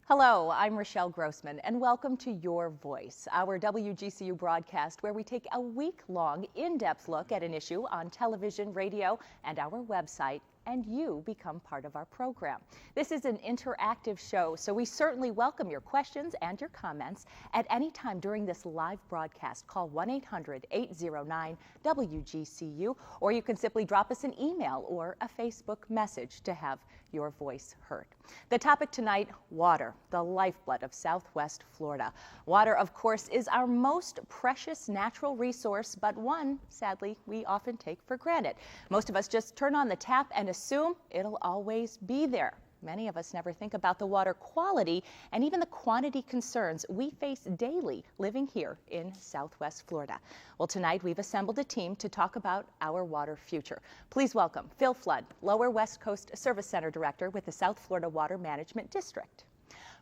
Hello, I'm Rochelle Grossman, and welcome to Your Voice, our WGCU broadcast where we take a week-long, in-depth look at an issue on television, radio, and our website, and you become part of our program. This is an interactive show, so we certainly welcome your questions and your comments at any time during this live broadcast. Call 1-800-809-WGCU, or you can simply drop us an email or a Facebook message to have your voice heard. The topic tonight, water, the lifeblood of Southwest Florida. Water, of course, is our most precious natural resource, but one, sadly, we often take for granted. Most of us just turn on the tap and assume it'll always be there. Many of us never think about the water quality and even the quantity concerns we face daily living here in Southwest Florida. Well, tonight we've assembled a team to talk about our water future. Please welcome Phil Flood, Lower West Coast Service Center Director with the South Florida Water Management District.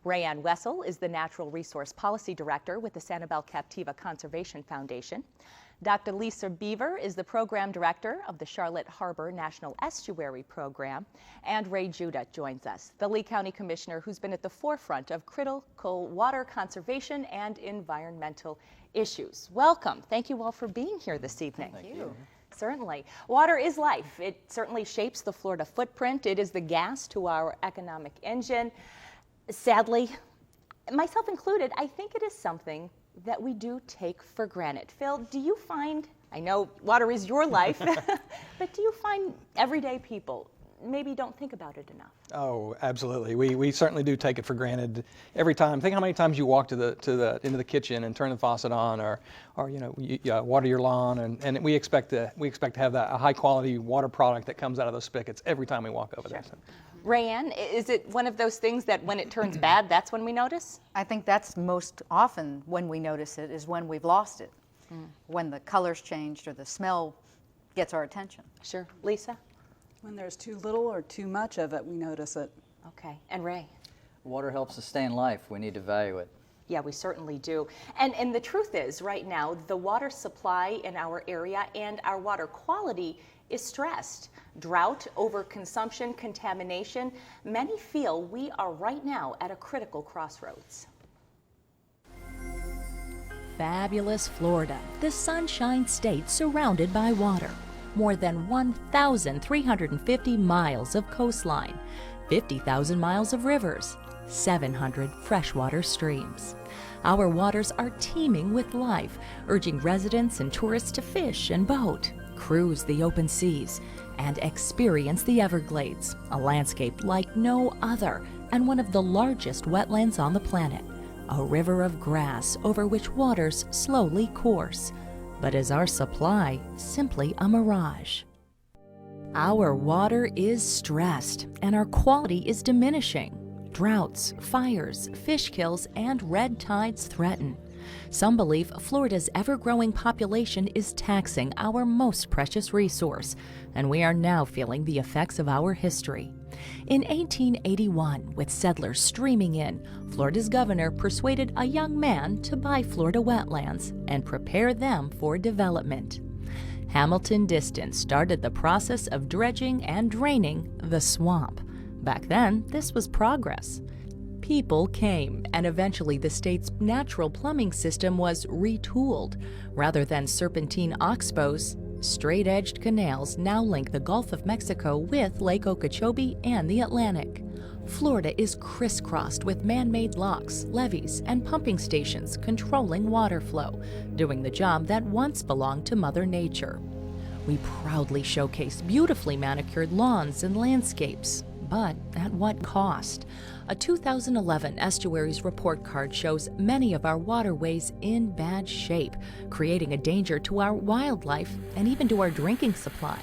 Rayanne Wessel is the Natural Resource Policy Director with the Sanibel Captiva Conservation Foundation. Dr. Lisa Beaver is the Program Director of the Charlotte Harbor National Estuary Program. And Ray Judah joins us, the Lee County Commissioner who's been at the forefront of critical water conservation and environmental issues. Welcome. Thank you all for being here this evening. Thank you. Certainly. Water is life. It certainly shapes the Florida footprint. It is the gas to our economic engine. Sadly, myself included, I think it is something that we do take for granted. Phil, do you find, I know water is your life, but do you find everyday people maybe don't think about it enough? Oh, absolutely. We certainly do take it for granted every time. Think how many times you walk into the kitchen and turn the faucet on, or you water your lawn, and we expect to have a high quality water product that comes out of those spigots every time we walk over there. So. Rayanne, is it one of those things that when it turns bad, that's when we notice? I think that's most often when we notice it, is when we've lost it, when the color's changed or the smell gets our attention. Sure. Lisa? When there's too little or too much of it, we notice it. Okay. And Ray? Water helps sustain life. We need to value it. Yeah, we certainly do. And the truth is, right now, the water supply in our area and our water quality is stressed. Drought, overconsumption, contamination. Many feel we are right now at a critical crossroads. Fabulous Florida, the Sunshine State surrounded by water. More than 1,350 miles of coastline, 50,000 miles of rivers, 700 freshwater streams. Our waters are teeming with life, urging residents and tourists to fish and boat, cruise the open seas, and experience the Everglades, a landscape like no other and one of the largest wetlands on the planet, a river of grass over which waters slowly course. But is our supply simply a mirage? Our water is stressed and our quality is diminishing. Droughts, fires, fish kills, and red tides threaten. Some believe Florida's ever-growing population is taxing our most precious resource, and we are now feeling the effects of our history. In 1881, with settlers streaming in, Florida's governor persuaded a young man to buy Florida wetlands and prepare them for development. Hamilton Distance started the process of dredging and draining the swamp. Back then, this was progress. People came, and eventually the state's natural plumbing system was retooled. Rather than serpentine oxbows, straight-edged canals now link the Gulf of Mexico with Lake Okeechobee and the Atlantic. Florida is crisscrossed with man-made locks, levees, and pumping stations controlling water flow, doing the job that once belonged to Mother Nature. We proudly showcase beautifully manicured lawns and landscapes. But at what cost? A 2011 Estuaries Report Card shows many of our waterways in bad shape, creating a danger to our wildlife and even to our drinking supply.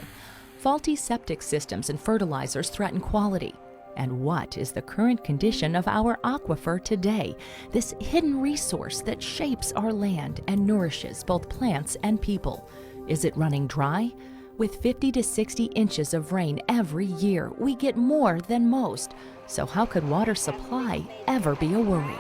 Faulty septic systems and fertilizers threaten quality. And what is the current condition of our aquifer today, this hidden resource that shapes our land and nourishes both plants and people? Is it running dry? With 50 to 60 inches of rain every year, we get more than most. So how could water supply ever be a worry?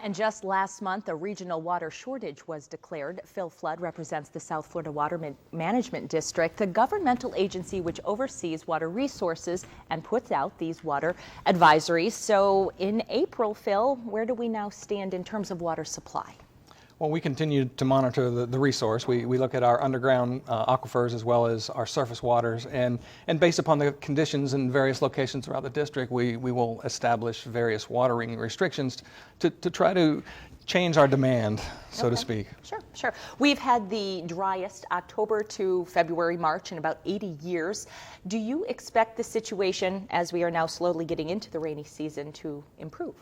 And just last month, a regional water shortage was declared. Phil Flood represents the South Florida Water Management District, the governmental agency which oversees water resources and puts out these water advisories. So in April, Phil, where do we now stand in terms of water supply? Well, we continue to monitor the resource. We look at our underground aquifers as well as our surface waters, and based upon the conditions in various locations throughout the district, we will establish various watering restrictions to try to change our demand, so to speak. Sure. We've had the driest October to February, March in about 80 years. Do you expect the situation, as we are now slowly getting into the rainy season, to improve?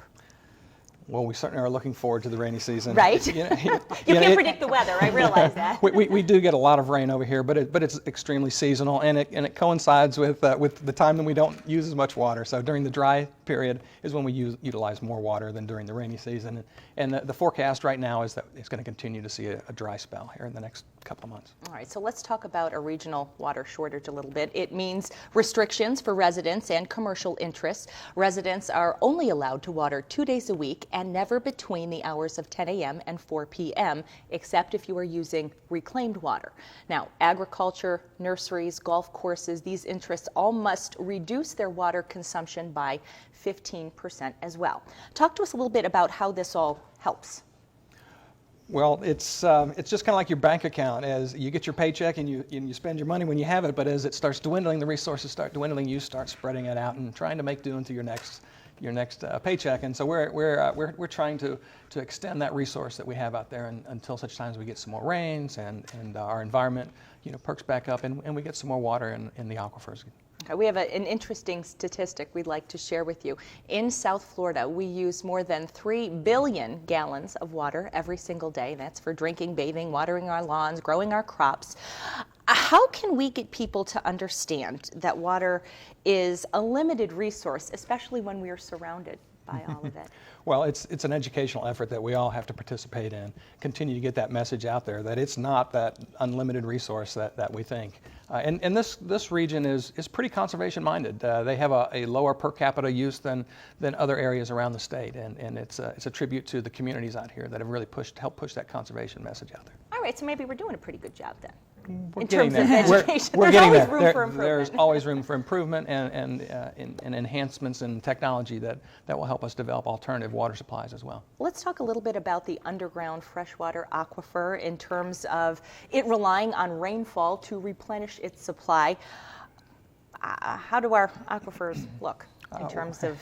Well, we certainly are looking forward to the rainy season. Right? You can't predict the weather, I realize that. We do get a lot of rain over here, but it's extremely seasonal, and it coincides with the time when we don't use as much water. So during the dry period is when we utilize more water than during the rainy season. And the forecast right now is that it's going to continue to see a dry spell here in the next couple of months. All right, so let's talk about a regional water shortage a little bit. It means restrictions for residents and commercial interests. Residents are only allowed to water 2 days a week and never between the hours of 10 a.m. and 4 p.m., except if you are using reclaimed water. Now, agriculture, nurseries, golf courses, these interests all must reduce their water consumption by 15% as well. Talk to us a little bit about how this all helps. Well, it's just kind of like your bank account. As you get your paycheck and you spend your money when you have it, but as it starts dwindling, the resources start dwindling, you start spreading it out and trying to make do until your next paycheck. And so we're trying to extend that resource that we have out there until such times we get some more rains and our environment perks back up and we get some more water in the aquifers. Okay, we have an interesting statistic we'd like to share with you. In South Florida, we use more than 3 billion gallons of water every single day. That's for drinking, bathing, watering our lawns, growing our crops. How can we get people to understand that water is a limited resource, especially when we are surrounded by all of it? Well, it's an educational effort that we all have to participate in, continue to get that message out there that it's not that unlimited resource that we think. And this region is pretty conservation minded. They have a lower per capita use than other areas around the state, and it's a tribute to the communities out here that have really helped push that conservation message out there. All right, so maybe we're doing a pretty good job then. We're in getting terms there. of education. We're There's getting always there. room for improvement. There's always room for improvement and enhancements in technology that will help us develop alternative water supplies as well. Let's talk a little bit about the underground freshwater aquifer in terms of it relying on rainfall to replenish its supply. How do our aquifers look in terms of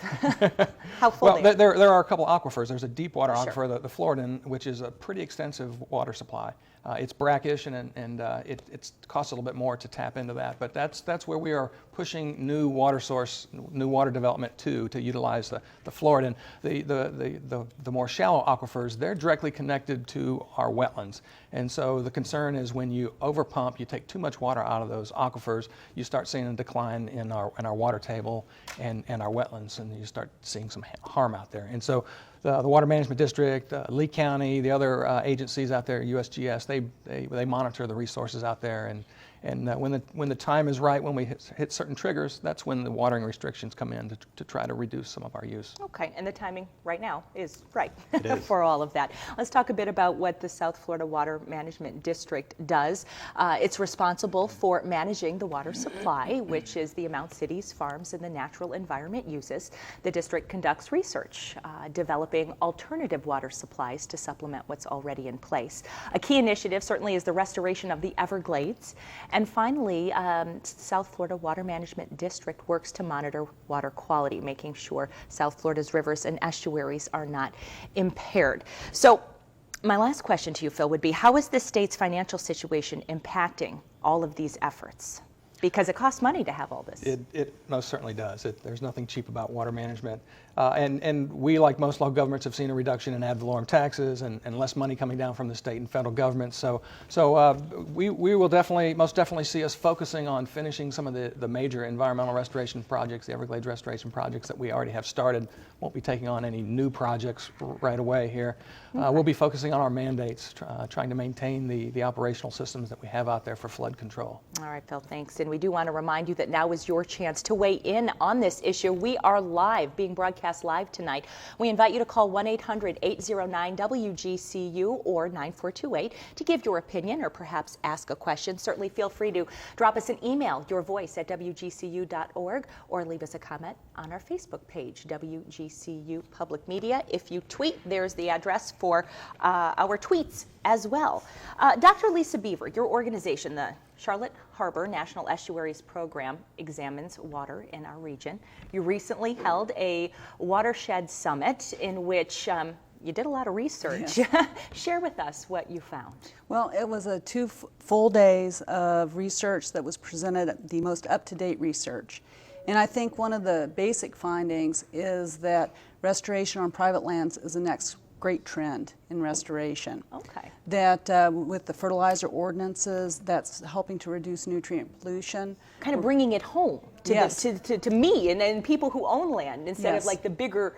how full well, they are? there are a couple aquifers. There's a deep water Sure. aquifer, the Floridan, which is a pretty extensive water supply. It's brackish and it costs a little bit more to tap into that, but that's where we are pushing new water development to utilize the Floridan. The more shallow aquifers, they're directly connected to our wetlands, and so the concern is when you overpump, you take too much water out of those aquifers, you start seeing a decline in our water table and our wetlands, and you start seeing some harm out there. And so the Water Management District, Lee County, the other agencies out there, USGS, they monitor the resources out there, and when the time is right, when we hit certain triggers, that's when the watering restrictions come in to try to reduce some of our use. Okay, and the timing right now is right It is. for all of that. Let's talk a bit about what the South Florida Water Management District does. It's responsible for managing the water supply, which is the amount cities, farms, and the natural environment uses. The district conducts research, developing alternative water supplies to supplement what's already in place. A key initiative certainly is the restoration of the Everglades. And finally, South Florida Water Management District works to monitor water quality, making sure South Florida's rivers and estuaries are not impaired. So my last question to you, Phil, would be how is the state's financial situation impacting all of these efforts? Because it costs money to have all this. It most certainly does. There's nothing cheap about water management. And we, like most local governments, have seen a reduction in ad valorem taxes and less money coming down from the state and federal government. So we will most definitely see us focusing on finishing some of the major environmental restoration projects, the Everglades restoration projects that we already have started. Won't be taking on any new projects right away here. Okay. We'll be focusing on our mandates, trying to maintain the operational systems that we have out there for flood control. All right, Phil, thanks. And And we do want to remind you that now is your chance to weigh in on this issue. We are live, being broadcast live tonight. We invite you to call 1-800-809-WGCU or 9428 to give your opinion or perhaps ask a question. Certainly feel free to drop us an email, your voice at WGCU.org, or leave us a comment on our Facebook page, WGCU Public Media. If you tweet, there's the address for our tweets as well. Dr. Lisa Beaver, your organization, the Charlotte Harbor National Estuaries Program, examines water in our region. You recently held a Watershed Summit in which you did a lot of research. Yes. Share with us what you found. Well, it was a 2 full days of research that was presented, the most up-to-date research. And I think one of the basic findings is that restoration on private lands is the next great trend in restoration. Okay. That with the fertilizer ordinances, that's helping to reduce nutrient pollution. Kind of bringing it home to, Yes. to me and people who own land instead Yes. of like the bigger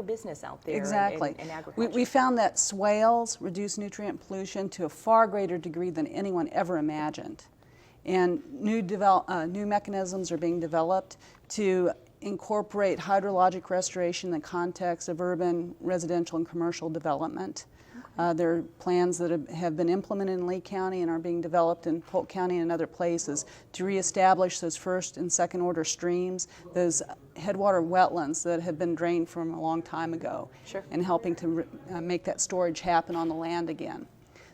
business out there. Exactly. In agriculture. We found that swales reduce nutrient pollution to a far greater degree than anyone ever imagined. And new mechanisms are being developed to incorporate hydrologic restoration in the context of urban, residential, and commercial development. There are plans that have been implemented in Lee County and are being developed in Polk County and other places to reestablish those first and second order streams, those headwater wetlands that have been drained from a long time ago, Sure. and helping to make that storage happen on the land again.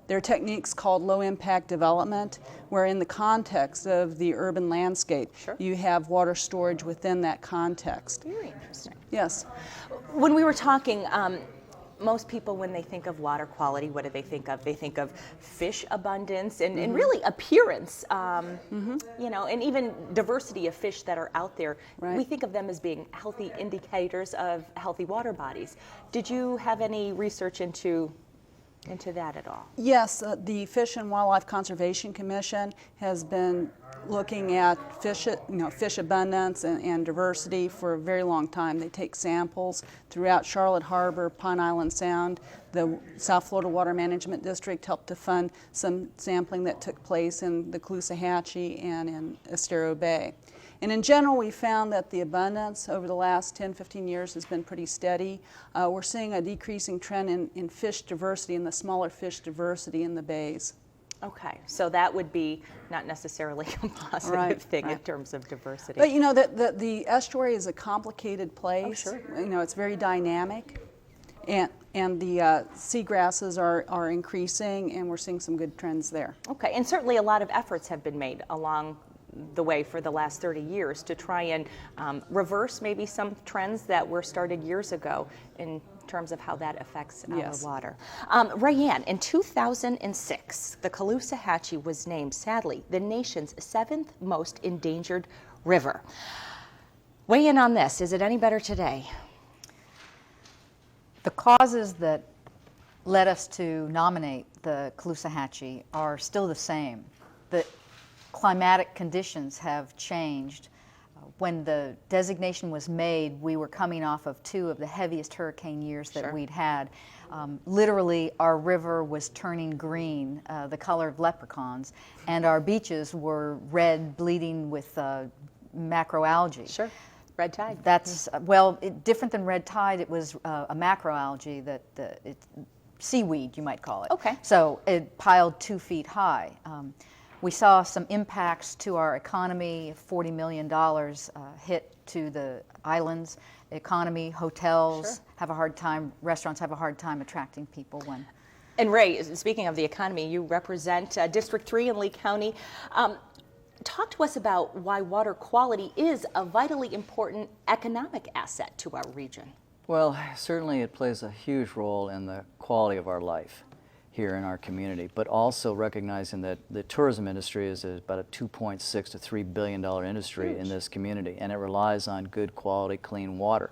There are techniques called low-impact development, where in the context of the urban landscape, Sure. you have water storage within that context. Very interesting. Yes. When we were talking, most people, when they think of water quality, what do they think of? They think of fish abundance and really appearance, you know, and even diversity of fish that are out there. Right. We think of them as being healthy indicators of healthy water bodies. Did you have any research into that at all? Yes, the Fish and Wildlife Conservation Commission has been looking at fish abundance and diversity for a very long time. They take samples throughout Charlotte Harbor, Pine Island Sound. The South Florida Water Management District helped to fund some sampling that took place in the Caloosahatchee and in Estero Bay. And in general, we found that the abundance over the last 10, 15 years has been pretty steady. We're seeing a decreasing trend in fish diversity, in the smaller fish diversity in the bays. Okay, so that would be not necessarily a positive thing in terms of diversity. But you know, the estuary is a complicated place. Oh, sure. You know, it's very dynamic. And the seagrasses are increasing, and we're seeing some good trends there. Okay, and certainly a lot of efforts have been made along the way for the last 30 years to try and reverse maybe some trends that were started years ago in terms of how that affects our Yes. water. Rayanne, in 2006, the Caloosahatchee was named, sadly, the nation's 7th most endangered river. Weigh in on this. Is it any better today? The causes that led us to nominate the Caloosahatchee are still the same. The climatic conditions have changed. When the designation was made, we were coming off of 2 of the heaviest hurricane years that Sure. we'd had. Literally, our river was turning green, the color of leprechauns, and our beaches were red, bleeding with macroalgae. Sure. Red tide. That's, different than red tide. It was a macroalgae seaweed, you might call it. Okay. So it piled 2 feet high. We saw some impacts to our economy. $40 million hit to the islands. Economy, hotels Sure. have a hard time, restaurants have a hard time attracting people when. And Ray, speaking of the economy, you represent District 3 in Lee County. Talk to us about why water quality is a vitally important economic asset to our region. Well, certainly it plays a huge role in the quality of our life here in our community, but also recognizing that the tourism industry is about a $2.6 to $3 billion industry in this community, and it relies on good quality, clean water.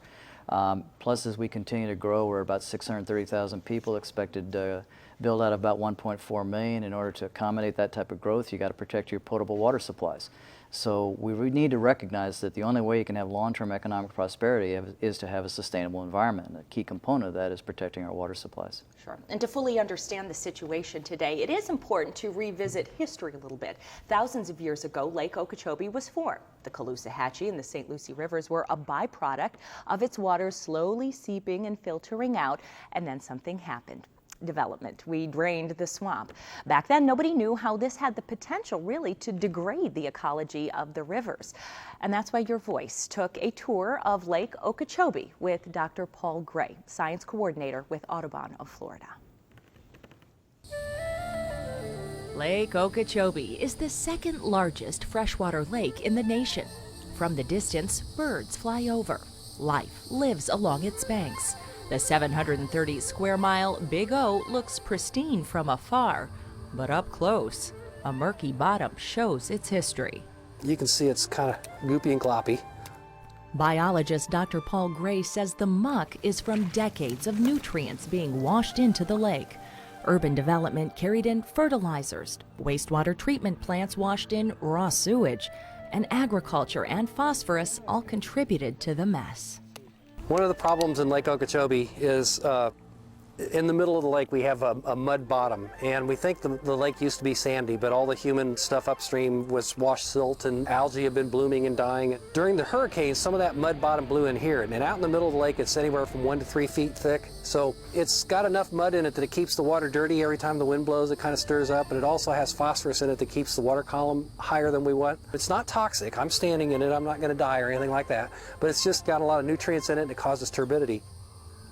Plus, as we continue to grow, we're about 630,000 people, expected to build out about 1.4 million. In order to accommodate that type of growth, you got to protect your potable water supplies. So we need to recognize that the only way you can have long-term economic prosperity is to have a sustainable environment. And a key component of that is protecting our water supplies. Sure. And to fully understand the situation today, it is important to revisit history a little bit. Thousands of years ago, Lake Okeechobee was formed. The Caloosahatchee and the St. Lucie rivers were a byproduct of its waters slowly seeping and filtering out, and then something happened. Development. We drained the swamp. Back then, nobody knew how this had the potential really to degrade the ecology of the rivers. And that's why Your Voice took a tour of Lake Okeechobee with Dr. Paul Gray, science coordinator with Audubon of Florida. Lake Okeechobee is the second largest freshwater lake in the nation. From the distance, birds fly over. Life lives along its banks. The 730 square mile Big O looks pristine from afar, but up close, a murky bottom shows its history. You can see it's kind of goopy and gloppy. Biologist Dr. Paul Gray says the muck is from decades of nutrients being washed into the lake. Urban development carried in fertilizers, wastewater treatment plants washed in raw sewage, and agriculture and phosphorus all contributed to the mess. One of the problems in Lake Okeechobee is in the middle of the lake we have a mud bottom, and we think the lake used to be sandy, but all the human stuff upstream was washed silt and algae have been blooming and dying. During the hurricanes, some of that mud bottom blew in here, and out in the middle of the lake it's anywhere from 1 to 3 feet thick. So it's got enough mud in it that it keeps the water dirty. Every time the wind blows it kind of stirs up, and it also has phosphorus in it that keeps the water column higher than we want. It's not toxic. I'm standing in it. I'm not going to die or anything like that, but it's just got a lot of nutrients in it and it causes turbidity.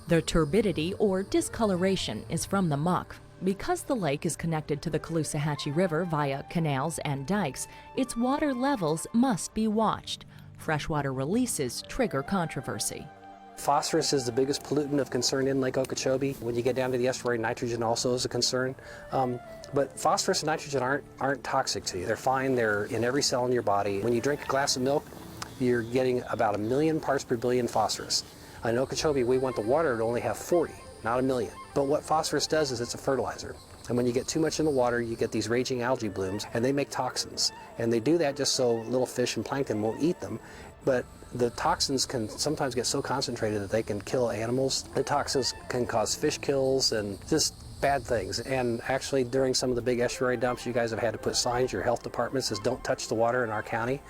The turbidity, or discoloration, is from the muck. Because the lake is connected to the Caloosahatchee River via canals and dikes, its water levels must be watched. Freshwater releases trigger controversy. Phosphorus is the biggest pollutant of concern in Lake Okeechobee. When you get down to the estuary, nitrogen also is a concern. But phosphorus and nitrogen aren't toxic to you. They're fine. They're in every cell in your body. When you drink a glass of milk, you're getting about 1 million parts per billion phosphorus. In Okeechobee, we want the water to only have 40, not 1 million. But what phosphorus does is it's a fertilizer. And when you get too much in the water, you get these raging algae blooms, and they make toxins. And they do that just so little fish and plankton won't eat them. But the toxins can sometimes get so concentrated that they can kill animals. The toxins can cause fish kills and just bad things. And actually, during some of the big estuary dumps, you guys have had to put signs, your health department says, don't touch the water in our county.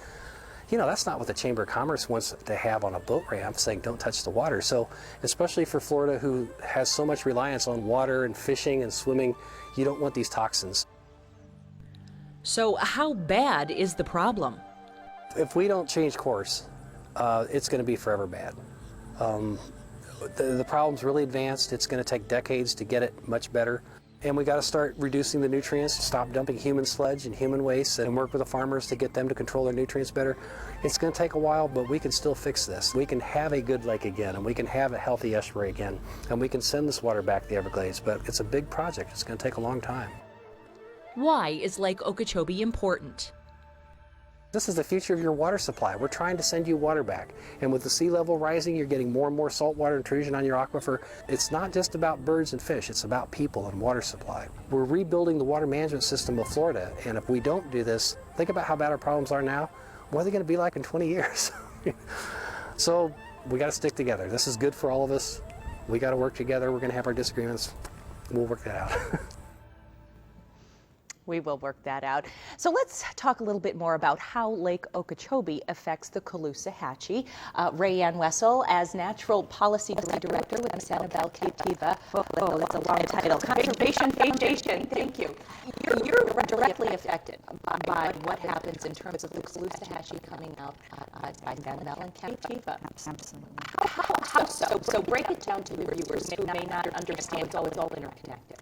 You know, that's not what the Chamber of Commerce wants to have on a boat ramp, saying don't touch the water. So, especially for Florida, who has so much reliance on water and fishing and swimming, you don't want these toxins. So how bad is the problem? If we don't change course, it's going to be forever bad. The problem's really advanced. It's going to take decades to get it much better. And we got to start reducing the nutrients, stop dumping human sludge and human waste, and work with the farmers to get them to control their nutrients better. It's going to take a while, but we can still fix this. We can have a good lake again, and we can have a healthy estuary again, and we can send this water back to the Everglades, but it's a big project. It's going to take a long time. Why is Lake Okeechobee important? This is the future of your water supply. We're trying to send you water back. And with the sea level rising, you're getting more and more saltwater intrusion on your aquifer. It's not just about birds and fish, it's about people and water supply. We're rebuilding the water management system of Florida, and if we don't do this, think about how bad our problems are now. What are they going to be like in 20 years? So we got to stick together. This is good for all of us. We got to work together. We're going to have our disagreements. We'll work that out. We will work that out. So let's talk a little bit more about how Lake Okeechobee affects the Caloosahatchee. Ray Ann Wessel, as Natural Policy Director with the Sanibel Captiva. Oh, that's a long title. Conservation Foundation. Thank you. You're directly affected by what happens in terms of the Caloosahatchee coming out by Sanibel and Captiva. Absolutely. How so? So break it down to the viewers who may not understand how it's all interconnected.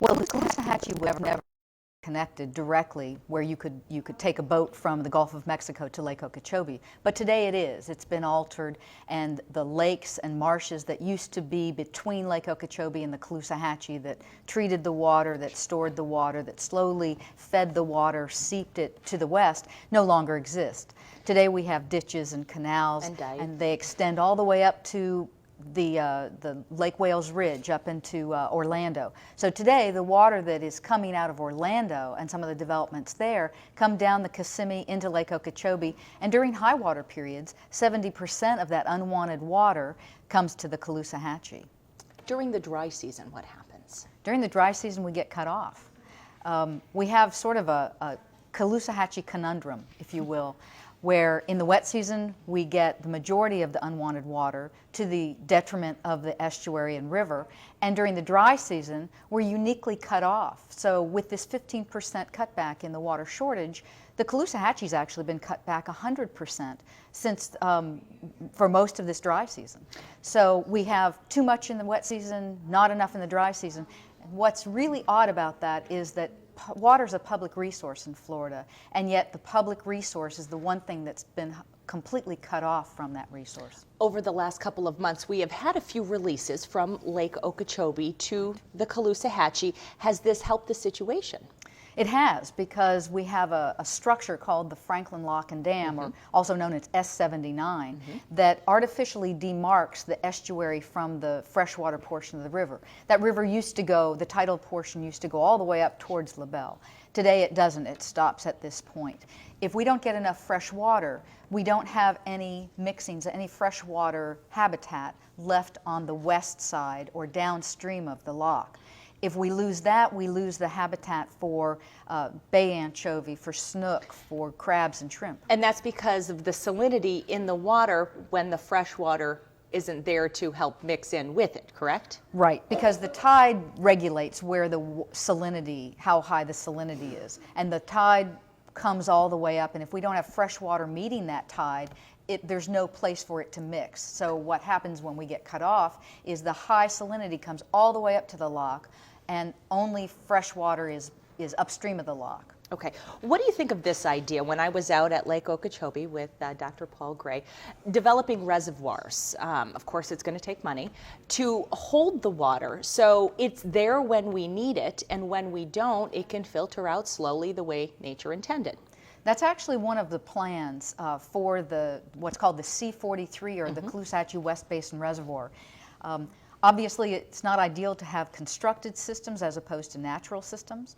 Well, the Caloosahatchee would never connected directly where you could take a boat from the Gulf of Mexico to Lake Okeechobee. But today it is. It's been altered, and the lakes and marshes that used to be between Lake Okeechobee and the Caloosahatchee, that treated the water, that stored the water, that slowly fed the water, seeped it to the west, no longer exist. Today we have ditches and canals, and they extend all the way up to the Lake Wales Ridge up into Orlando. So today the water that is coming out of Orlando and some of the developments there come down the Kissimmee into Lake Okeechobee, and during high water periods 70% of that unwanted water comes to the Caloosahatchee. During the dry season, what happens? During the dry season we get cut off. We have sort of a Caloosahatchee conundrum, if you will, where in the wet season we get the majority of the unwanted water to the detriment of the estuary and river, and during the dry season we're uniquely cut off. So with this 15% cutback in the water shortage, the Caloosahatchee's actually been cut back 100% since for most of this dry season. So we have too much in the wet season, not enough in the dry season. And what's really odd about that is that water is a public resource in Florida, and yet the public resource is the one thing that's been completely cut off from that resource. Over the last couple of months, we have had a few releases from Lake Okeechobee to the Caloosahatchee. Has this helped the situation? It has, because we have a structure called the Franklin Lock and Dam, or also known as S79, that artificially demarks the estuary from the freshwater portion of the river. That river used to go, the tidal portion used to go all the way up towards LaBelle. Today it doesn't, it stops at this point. If we don't get enough fresh water, we don't have any mixings, any freshwater habitat left on the west side or downstream of the lock. If we lose that, we lose the habitat for bay anchovy, for snook, for crabs and shrimp. And that's because of the salinity in the water when the fresh water isn't there to help mix in with it, correct? Right, because the tide regulates where the salinity, how high the salinity is. And the tide comes all the way up, and if we don't have fresh water meeting that tide, there's no place for it to mix. So what happens when we get cut off is the high salinity comes all the way up to the lock, and only fresh water is upstream of the lock. Okay. What do you think of this idea? When I was out at Lake Okeechobee with Dr. Paul Gray, developing reservoirs, of course it's going to take money, to hold the water so it's there when we need it, and when we don't, it can filter out slowly the way nature intended. That's actually one of the plans for what's called the C43, or the Caloosahatchee West Basin Reservoir. Obviously, it's not ideal to have constructed systems as opposed to natural systems.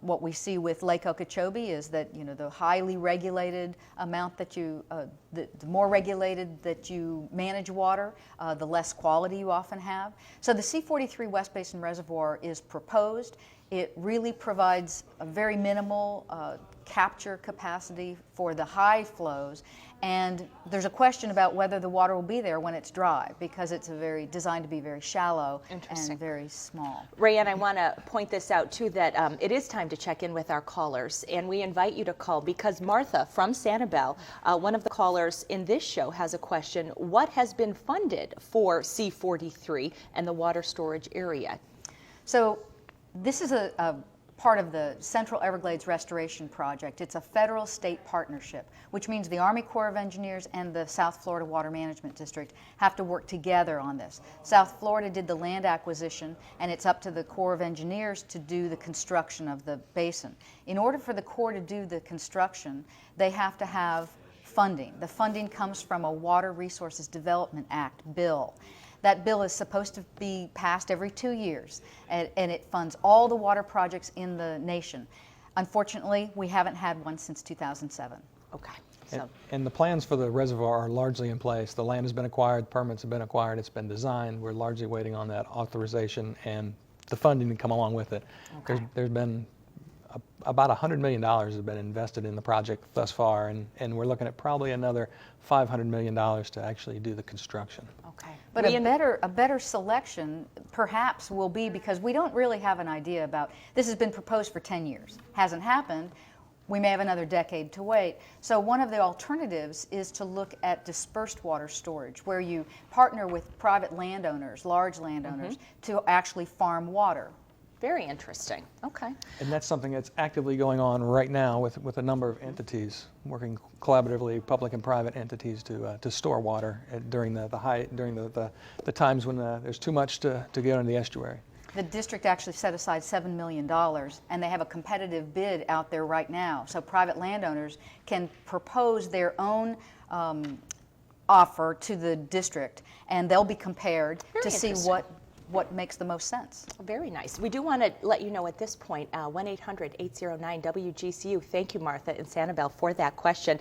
What we see with Lake Okeechobee is that, you know, the highly regulated amount that the more regulated that you manage water, the less quality you often have. So the C43 West Basin Reservoir is proposed. It really provides a very minimal capture capacity for the high flows, and there's a question about whether the water will be there when it's dry, because it's designed to be very shallow and very small. Rayanne, I want to point this out too, that it is time to check in with our callers, and we invite you to call because Martha from Sanibel, one of the callers in this show, has a question. What has been funded for C43 and the water storage area? So this is a part of the Central Everglades Restoration Project. It's a federal-state partnership, which means the Army Corps of Engineers and the South Florida Water Management District have to work together on this. South Florida did the land acquisition, and it's up to the Corps of Engineers to do the construction of the basin. In order for the Corps to do the construction, they have to have funding. The funding comes from a Water Resources Development Act bill. That bill is supposed to be passed every 2 years, and it funds all the water projects in the nation. Unfortunately, we haven't had one since 2007. Okay. And the plans for the reservoir are largely in place. The land has been acquired, permits have been acquired, it's been designed. We're largely waiting on that authorization and the funding to come along with it. Okay. There's been about $100 million has been invested in the project thus far, and we're looking at probably another $500 million to actually do the construction. Okay. But a better selection perhaps will be, because we don't really have an idea about, this has been proposed for 10 years, hasn't happened, we may have another decade to wait. So one of the alternatives is to look at dispersed water storage, where you partner with private landowners, large landowners, to actually farm water. Very interesting. Okay. And that's something that's actively going on right now with a number of entities working collaboratively, public and private entities, to store water during the times when there's too much to get into the estuary. The district actually set aside $7 million, and they have a competitive bid out there right now. So private landowners can propose their own offer to the district, and they'll be compared to see what makes the most sense. Very nice. We do want to let you know at this point, 1-800-809-WGCU. Thank you, Martha and Sanibel, for that question.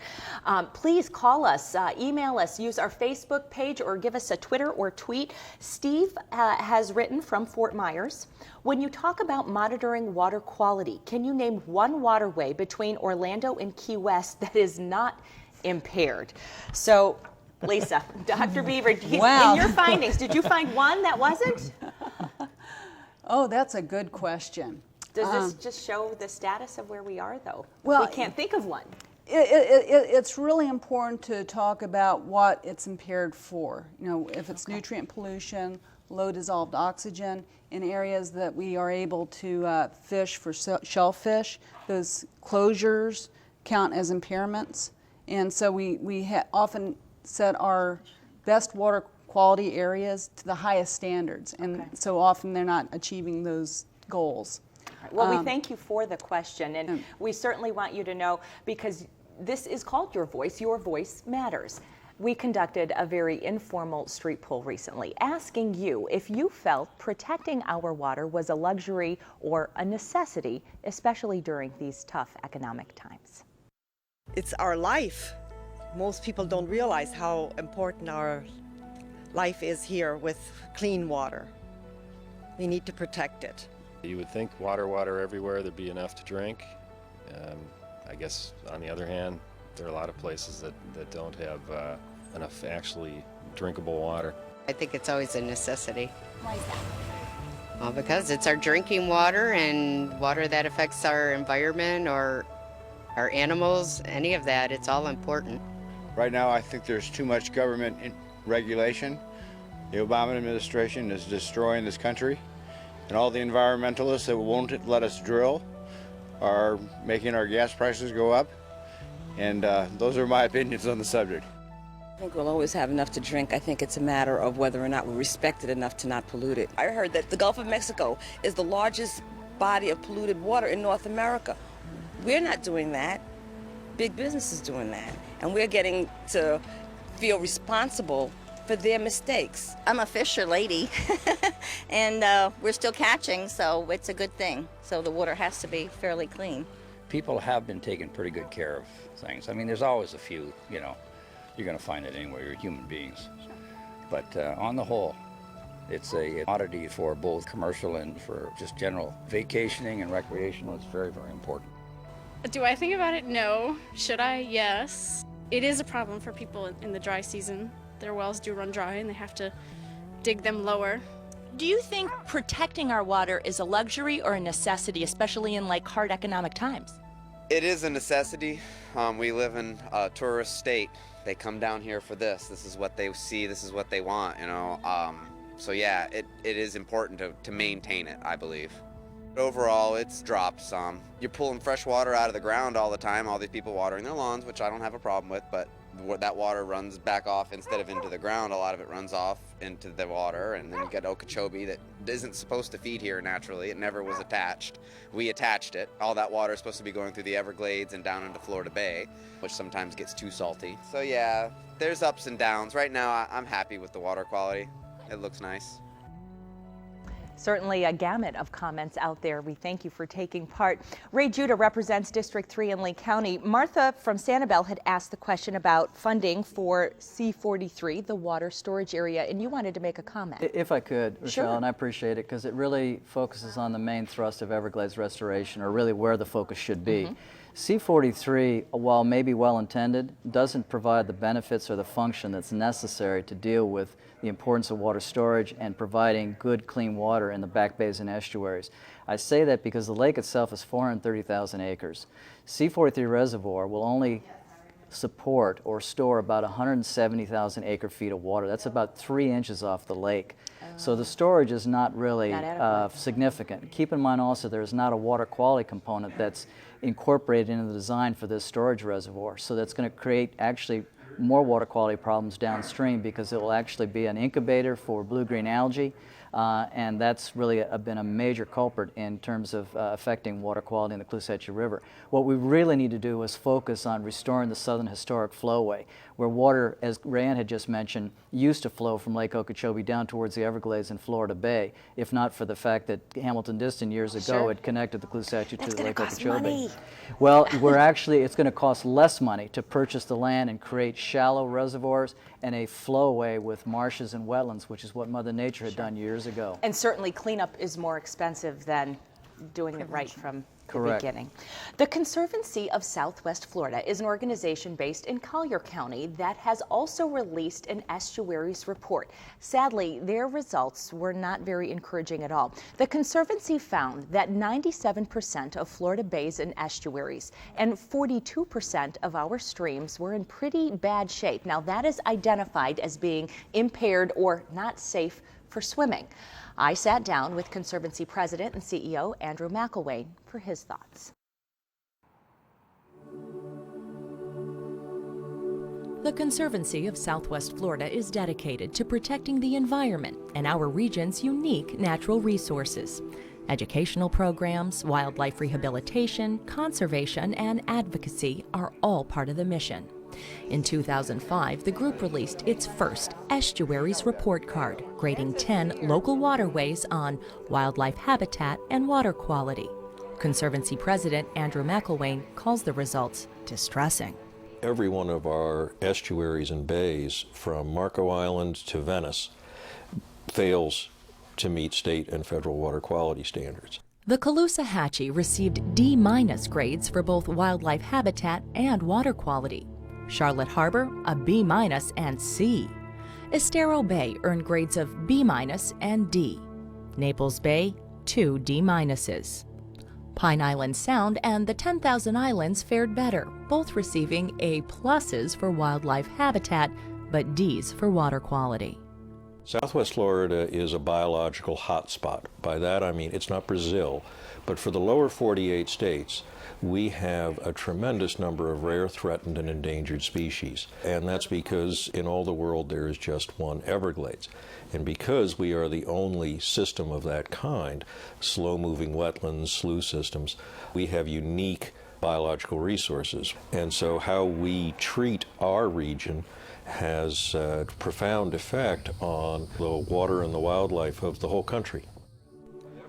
Please call us, email us, use our Facebook page, or give us a Twitter or tweet. Steve has written from Fort Myers. When you talk about monitoring water quality, can you name one waterway between Orlando and Key West that is not impaired? So, Lisa, Dr. Beaver, Wow. in your findings, did you find one that wasn't? Oh, that's a good question. Does this just show the status of where we are, though? Well, we can't think of one. It's really important to talk about what it's impaired for. You know, if it's nutrient pollution, low dissolved oxygen, in areas that we are able to fish for shellfish, those closures count as impairments. And so we often set our best water quality areas to the highest standards, and so often they're not achieving those goals. Well, we thank you for the question, and we certainly want you to know, because this is called Your Voice matters. We conducted a very informal street poll recently, asking you if you felt protecting our water was a luxury or a necessity, especially during these tough economic times. It's our life. Most people don't realize how important our life is here with clean water. We need to protect it. You would think water everywhere, there'd be enough to drink. I guess on the other hand, there are a lot of places that don't have enough actually drinkable water. I think it's always a necessity. Why is that? Well, because it's our drinking water, and water that affects our environment or our animals, any of that, it's all important. Right now, I think there's too much government regulation. The Obama administration is destroying this country, and all the environmentalists that won't let us drill are making our gas prices go up, and those are my opinions on the subject. I think we'll always have enough to drink. I think it's a matter of whether or not we respect it enough to not pollute it. I heard that the Gulf of Mexico is the largest body of polluted water in North America. We're not doing that. Big business is doing that. And we're getting to feel responsible for their mistakes. I'm a fisher lady, and we're still catching, so it's a good thing. So the water has to be fairly clean. People have been taking pretty good care of things. I mean, there's always a few, you know, you're going to find it anywhere, you're human beings. But on the whole, it's a oddity for both commercial and for just general vacationing and recreational. It's very, very important. Do I think about it? No. Should I? Yes. It is a problem for people in the dry season. Their wells do run dry and they have to dig them lower. Do you think protecting our water is a luxury or a necessity, especially in like hard economic times? It is a necessity. We live in a tourist state. They come down here for this. This is what they see. This is what they want, you know. So yeah, it is important to maintain it, I believe. Overall, it's dropped some. You're pulling fresh water out of the ground all the time, all these people watering their lawns, which I don't have a problem with, but that water runs back off instead of into the ground. A lot of it runs off into the water, and then you get Okeechobee that isn't supposed to feed here naturally. It never was attached. We attached it. All that water is supposed to be going through the Everglades and down into Florida Bay, which sometimes gets too salty. So yeah, there's ups and downs. Right now, I'm happy with the water quality. It looks nice. Certainly a gamut of comments out there. We thank you for taking part. Ray Judah represents District 3 in Lee County. Martha from Sanibel had asked the question about funding for C43, the water storage area, and you wanted to make a comment. If I could, Rochelle, Sure. and I appreciate it because it really focuses on the main thrust of Everglades restoration, or really where the focus should be. C43, while maybe well-intended, doesn't provide the benefits or the function that's necessary to deal with the importance of water storage and providing good, clean water in the back bays and estuaries. I say that because the lake itself is 430,000 acres. C43 reservoir will only support or store about 170,000 acre-feet of water. That's about 3 inches off the lake. So the storage is not really significant. Keep in mind also there's not a water quality component that's incorporated into the design for this storage reservoir. So that's going to create actually more water quality problems downstream because it will actually be an incubator for blue-green algae, and that's really been a major culprit in terms of affecting water quality in the Caloosahatchee River. What we really need to do is focus on restoring the southern historic flowway, where water, as Rayanne had just mentioned, used to flow from Lake Okeechobee down towards the Everglades and Florida Bay, if not for the fact that Hamilton-Disston years ago had connected the Caloosahatchee to Lake Okeechobee. Money. Well, it's going to cost less money to purchase the land and create shallow reservoirs and a flowway with marshes and wetlands, which is what Mother Nature had done years ago. And certainly cleanup is more expensive than doing it right from the beginning. The Conservancy of Southwest Florida is an organization based in Collier County that has also released an Estuaries Report. Sadly, their results were not very encouraging at all. The Conservancy found that 97% of Florida bays and estuaries and 42% of our streams were in pretty bad shape. Now, that is identified as being impaired or not safe for swimming. I sat down with Conservancy President and CEO Andrew McElwain for his thoughts. The Conservancy of Southwest Florida is dedicated to protecting the environment and our region's unique natural resources. Educational programs, wildlife rehabilitation, conservation, and advocacy are all part of the mission. In 2005, the group released its first Estuaries Report Card, grading 10 local waterways on wildlife habitat and water quality. Conservancy President Andrew McElwain calls the results distressing. Every one of our estuaries and bays, from Marco Island to Venice, fails to meet state and federal water quality standards. The Caloosahatchee received D- grades for both wildlife habitat and water quality. Charlotte Harbor, a B- and C. Estero Bay earned grades of B- and D. Naples Bay, 2 D-. Pine Island Sound and the 10,000 Islands fared better, both receiving A+ for wildlife habitat, but Ds for water quality. Southwest Florida is a biological hotspot. By that I mean it's not Brazil, but for the lower 48 states, we have a tremendous number of rare, threatened, and endangered species. And that's because in all the world there is just one Everglades. And because we are the only system of that kind, slow-moving wetlands, slough systems, we have unique biological resources. And so how we treat our region has a profound effect on the water and the wildlife of the whole country.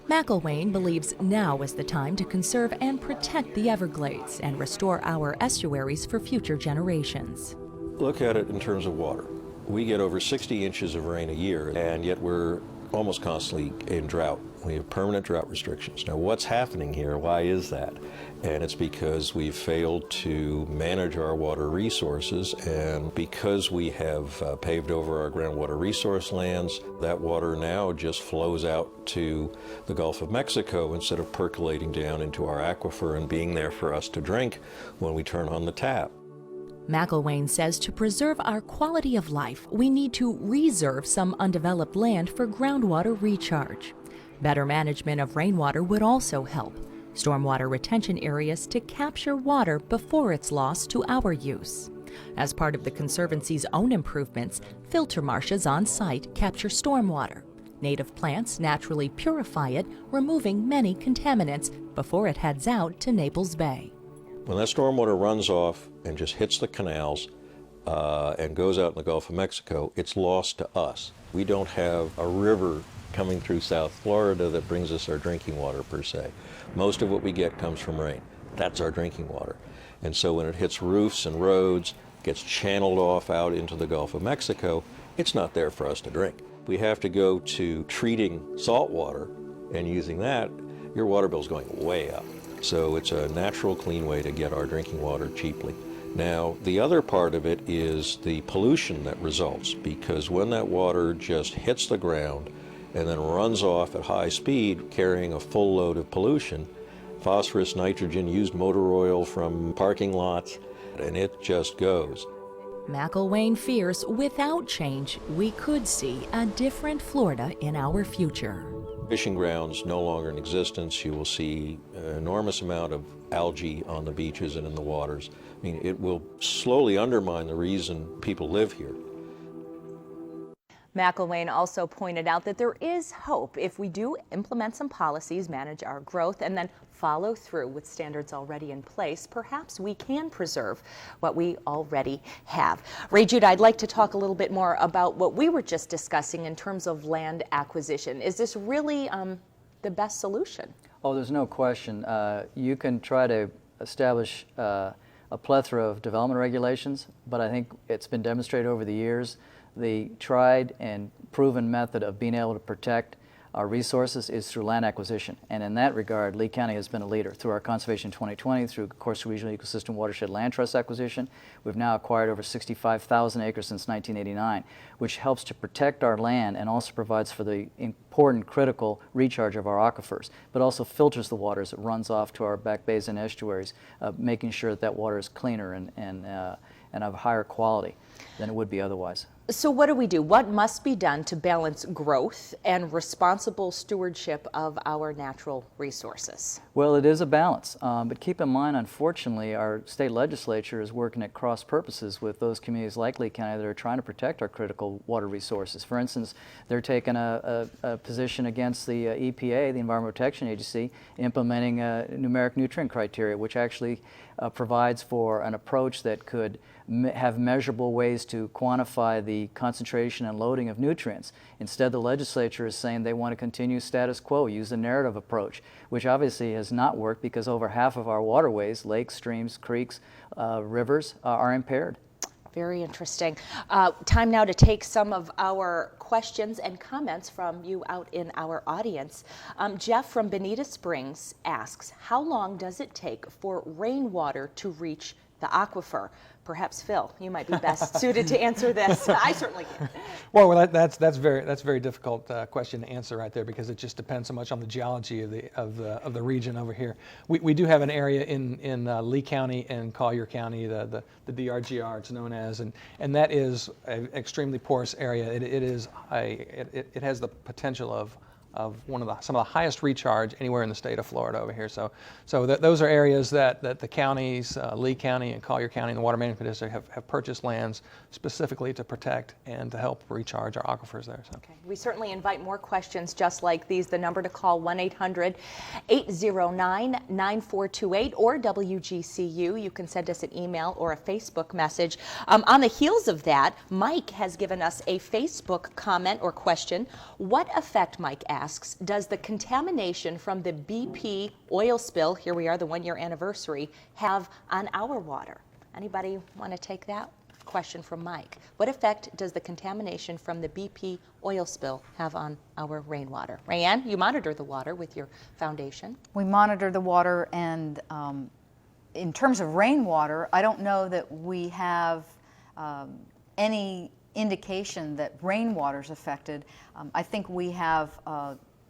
McElwain believes now is the time to conserve and protect the Everglades and restore our estuaries for future generations. Look at it in terms of water. We get over 60 inches of rain a year, and yet we're almost constantly in drought. We have permanent drought restrictions. Now, what's happening here? Why is that? And it's because we've failed to manage our water resources, and because we have paved over our groundwater resource lands, that water now just flows out to the Gulf of Mexico instead of percolating down into our aquifer and being there for us to drink when we turn on the tap. McElwain says to preserve our quality of life, we need to reserve some undeveloped land for groundwater recharge. Better management of rainwater would also help. Stormwater retention areas to capture water before it's lost to our use. As part of the Conservancy's own improvements, filter marshes on site capture stormwater. Native plants naturally purify it, removing many contaminants before it heads out to Naples Bay. When that stormwater runs off and just hits the canals and goes out in the Gulf of Mexico, it's lost to us. We don't have a river coming through South Florida that brings us our drinking water per se. Most of what we get comes from rain. That's our drinking water. And so when it hits roofs and roads, gets channeled off out into the Gulf of Mexico, it's not there for us to drink. We have to go to treating salt water, and using that, your water bill's going way up. So it's a natural, clean way to get our drinking water cheaply. Now, the other part of it is the pollution that results, because when that water just hits the ground and then runs off at high speed carrying a full load of pollution, phosphorus, nitrogen, used motor oil from parking lots, and it just goes. McElwain fears without change, we could see a different Florida in our future. Fishing grounds no longer in existence. You will see an enormous amount of algae on the beaches and in the waters. I mean, it will slowly undermine the reason people live here. McElwain also pointed out that there is hope if we do implement some policies, manage our growth, and then follow through with standards already in place. Perhaps we can preserve what we already have. Ray Jude, I'd like to talk a little bit more about what we were just discussing in terms of land acquisition. Is this really the best solution? Oh, there's no question. You can try to establish a plethora of development regulations, but I think it's been demonstrated over the years the tried and proven method of being able to protect our resources is through land acquisition. And in that regard, Lee County has been a leader through our Conservation 2020, through Coastal Regional Ecosystem Watershed Land Trust acquisition. We've now acquired over 65,000 acres since 1989, which helps to protect our land and also provides for the important critical recharge of our aquifers, but also filters the water as it runs off to our back bays and estuaries, making sure that that water is cleaner and of higher quality than it would be otherwise. So what do we do? What must be done to balance growth and responsible stewardship of our natural resources? Well, it is a balance, but keep in mind, unfortunately, our state legislature is working at cross purposes with those communities like Lee County that are trying to protect our critical water resources. For instance, they're taking a position against the EPA, the Environmental Protection Agency, implementing numeric nutrient criteria, which actually provides for an approach that could have measurable ways to quantify the concentration and loading of nutrients. Instead, the legislature is saying they want to continue status quo, use the narrative approach, which obviously has not worked because over half of our waterways, lakes, streams, creeks, rivers, are impaired. Very interesting. Time now to take some of our questions and comments from you out in our audience. Jeff from Bonita Springs asks, how long does it take for rainwater to reach the aquifer? Perhaps Phil, you might be best suited to answer this. I certainly can. Well, that's very difficult question to answer right there, because it just depends so much on the geology of the region over here. We do have an area in Lee County and Collier County, the DRGR it's known as, and that is an extremely porous area. It has the potential of some of the highest recharge anywhere in the state of Florida over here. So those are areas that the counties, Lee County and Collier County and the Water Management District have purchased lands specifically to protect and to help recharge our aquifers there. So. Okay. We certainly invite more questions just like these. The number to call 1-800-809-9428 or WGCU. You can send us an email or a Facebook message. On the heels of that, Mike has given us a Facebook comment or question. What effect, Mike asks, does the contamination from the BP oil spill, here we are, the 1-year anniversary, have on our water? Anybody want to take that? Question from Mike. What effect does the contamination from the BP oil spill have on our rainwater? Rayanne, you monitor the water with your foundation. We monitor the water, and in terms of rainwater, I don't know that we have any indication that rainwater is affected. I think we have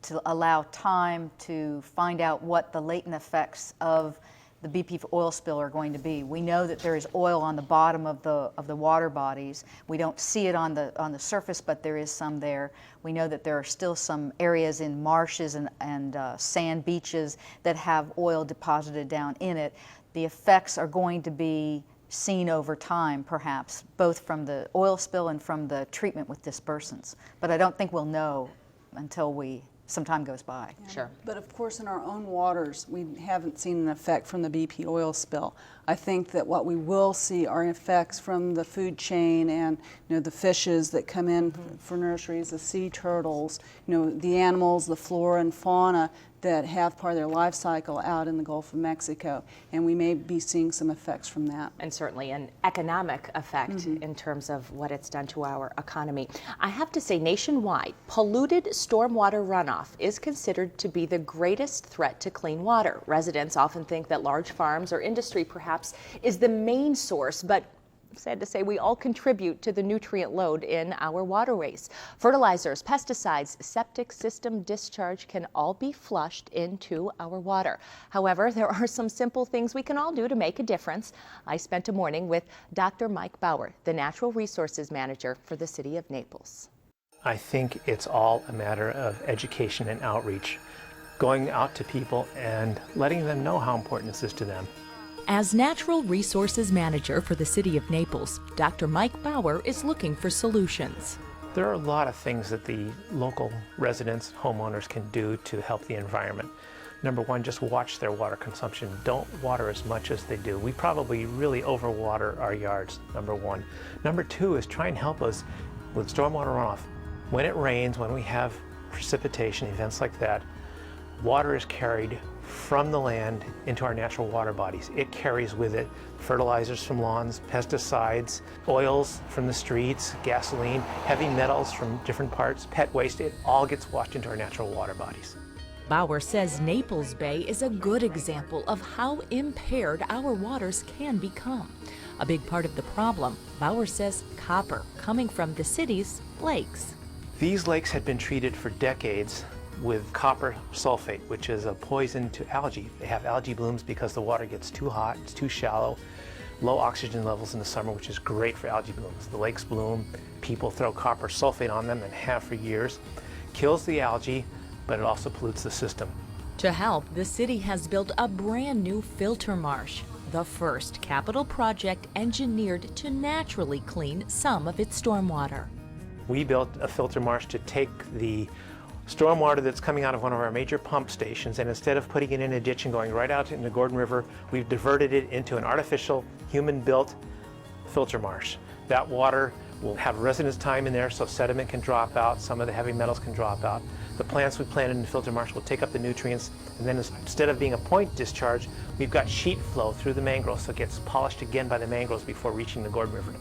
to allow time to find out what the latent effects of the BP oil spill are going to be. We know that there is oil on the bottom of the water bodies. We don't see it on the surface, but there is some there. We know that there are still some areas in marshes and sand beaches that have oil deposited down in it. The effects are going to be seen over time, perhaps, both from the oil spill and from the treatment with dispersants. But I don't think we'll know until some time goes by. Yeah. Sure. But of course, in our own waters, we haven't seen an effect from the BP oil spill. I think that what we will see are effects from the food chain and the fishes that come in for nurseries, the sea turtles, the animals, the flora and fauna that have part of their life cycle out in the Gulf of Mexico, and we may be seeing some effects from that. And certainly an economic effect in terms of what it's done to our economy. I have to say, nationwide, polluted stormwater runoff is considered to be the greatest threat to clean water. Residents often think that large farms or industry perhaps is the main source, but sad to say, we all contribute to the nutrient load in our waterways. Fertilizers, pesticides, septic system discharge can all be flushed into our water. However, there are some simple things we can all do to make a difference. I spent a morning with Dr. Mike Bauer, the Natural Resources Manager for the City of Naples. I think it's all a matter of education and outreach, going out to people and letting them know how important this is to them. As Natural Resources Manager for the City of Naples, Dr. Mike Bauer is looking for solutions. There are a lot of things that the local residents, homeowners can do to help the environment. Number one, just watch their water consumption. Don't water as much as they do. We probably really overwater our yards, number one. Number two is try and help us with stormwater runoff. When it rains, when we have precipitation, events like that, water is carried from the land into our natural water bodies. It carries with it fertilizers from lawns, pesticides, oils from the streets, gasoline, heavy metals from different parts, pet waste. It all gets washed into our natural water bodies. Bauer says Naples Bay is a good example of how impaired our waters can become. A big part of the problem, Bauer says, copper coming from the city's lakes. These lakes had been treated for decades with copper sulfate, which is a poison to algae. They have algae blooms because the water gets too hot, it's too shallow, low oxygen levels in the summer, which is great for algae blooms. The lakes bloom, people throw copper sulfate on them and have for years. Kills the algae, but it also pollutes the system. To help, the city has built a brand new filter marsh, the first capital project engineered to naturally clean some of its stormwater. We built a filter marsh to take the stormwater that's coming out of one of our major pump stations, and instead of putting it in a ditch and going right out into the Gordon River, we've diverted it into an artificial, human-built filter marsh. That water will have residence time in there so sediment can drop out, some of the heavy metals can drop out. The plants we planted in the filter marsh will take up the nutrients, and then instead of being a point discharge, we've got sheet flow through the mangroves, so it gets polished again by the mangroves before reaching the Gordon River.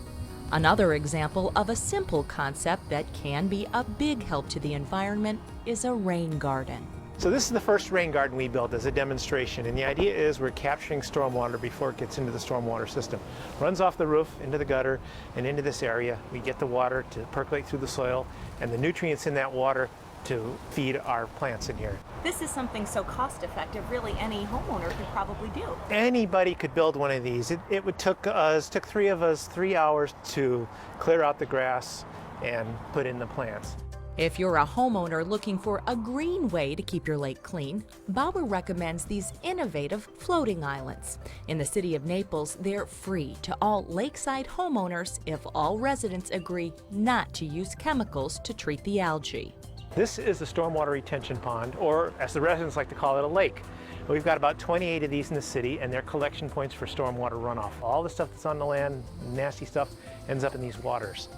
Another example of a simple concept that can be a big help to the environment is a rain garden. So this is the first rain garden we built as a demonstration, and the idea is we're capturing stormwater before it gets into the stormwater system. Runs off the roof, into the gutter, and into this area. We get the water to percolate through the soil, and the nutrients in that water to feed our plants in here. This is something so cost effective, really any homeowner could probably do. Anybody could build one of these. It took three of us 3 hours to clear out the grass and put in the plants. If you're a homeowner looking for a green way to keep your lake clean, Bauer recommends these innovative floating islands. In the city of Naples, they're free to all lakeside homeowners if all residents agree not to use chemicals to treat the algae. This is a stormwater retention pond, or as the residents like to call it, a lake. We've got about 28 of these in the city, and they're collection points for stormwater runoff. All the stuff that's on the land, nasty stuff, ends up in these waters.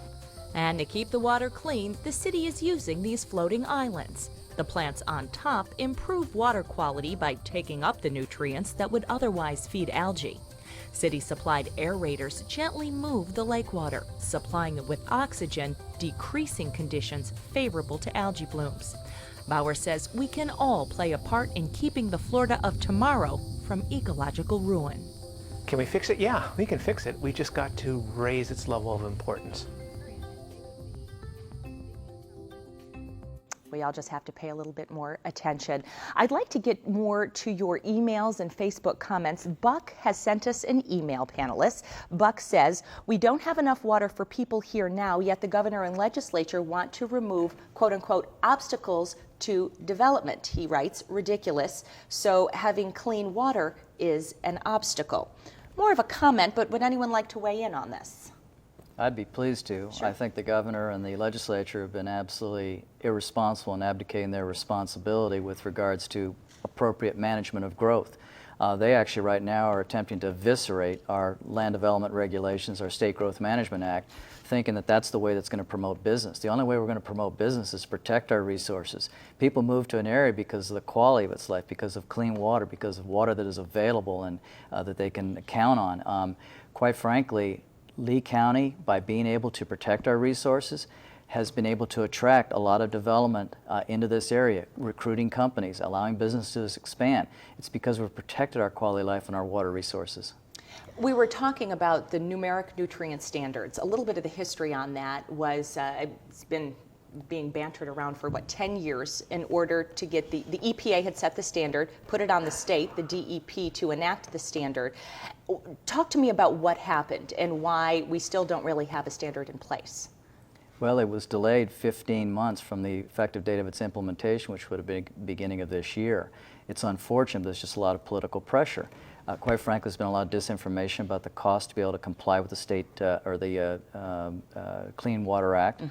And to keep the water clean, the city is using these floating islands. The plants on top improve water quality by taking up the nutrients that would otherwise feed algae. City-supplied aerators gently move the lake water, supplying it with oxygen, decreasing conditions favorable to algae blooms. Bauer says we can all play a part in keeping the Florida of tomorrow from ecological ruin. Can we fix it? Yeah, we can fix it. We just got to raise its level of importance. We all just have to pay a little bit more attention. I'd like to get more to your emails and Facebook comments. Buck has sent us an email, panelists. Buck says, we don't have enough water for people here now, yet the governor and legislature want to remove, quote unquote, obstacles to development. He writes, ridiculous. So having clean water is an obstacle. More of a comment, but would anyone like to weigh in on this? I'd be pleased to. Sure. I think the governor and the legislature have been absolutely irresponsible in abdicating their responsibility with regards to appropriate management of growth. They actually right now are attempting to eviscerate our land development regulations, our State Growth Management Act, thinking that that's the way that's going to promote business. The only way we're going to promote business is protect our resources. People move to an area because of the quality of its life, because of clean water, because of water that is available and that they can count on. Quite frankly, Lee County, by being able to protect our resources, has been able to attract a lot of development into this area, recruiting companies, allowing businesses to expand. It's because we've protected our quality of life and our water resources. We were talking about the numeric nutrient standards. A little bit of the history on that was it's been being bantered around for, 10 years in order to get the EPA had set the standard, put it on the state, the DEP, to enact the standard. Talk to me about what happened and why we still don't really have a standard in place. Well, it was delayed 15 months from the effective date of its implementation, which would have been beginning of this year. It's unfortunate, but there's just a lot of political pressure. Quite frankly, there's been a lot of disinformation about the cost to be able to comply with the state or the Clean Water Act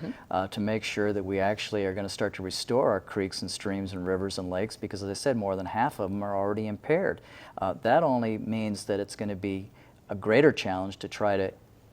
to make sure that we actually are going to start to restore our creeks and streams and rivers and lakes, because as I said, more than half of them are already impaired. That only means that it's going to be a greater challenge to try to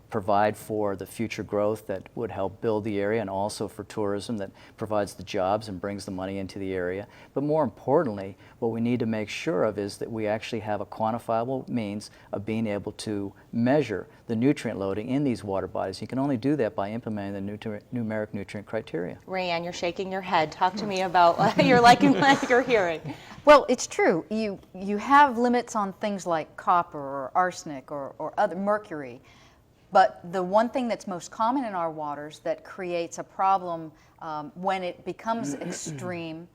provide for the future growth that would help build the area, and also for tourism that provides the jobs and brings the money into the area. But more importantly, what we need to make sure of is that we actually have a quantifiable means of being able to measure the nutrient loading in these water bodies. You can only do that by implementing the numeric nutrient criteria. Rayanne, you're shaking your head. Talk to me about what you're liking what you're hearing. Well, it's true. You have limits on things like copper or arsenic or other mercury. But the one thing that's most common in our waters that creates a problem when it becomes extreme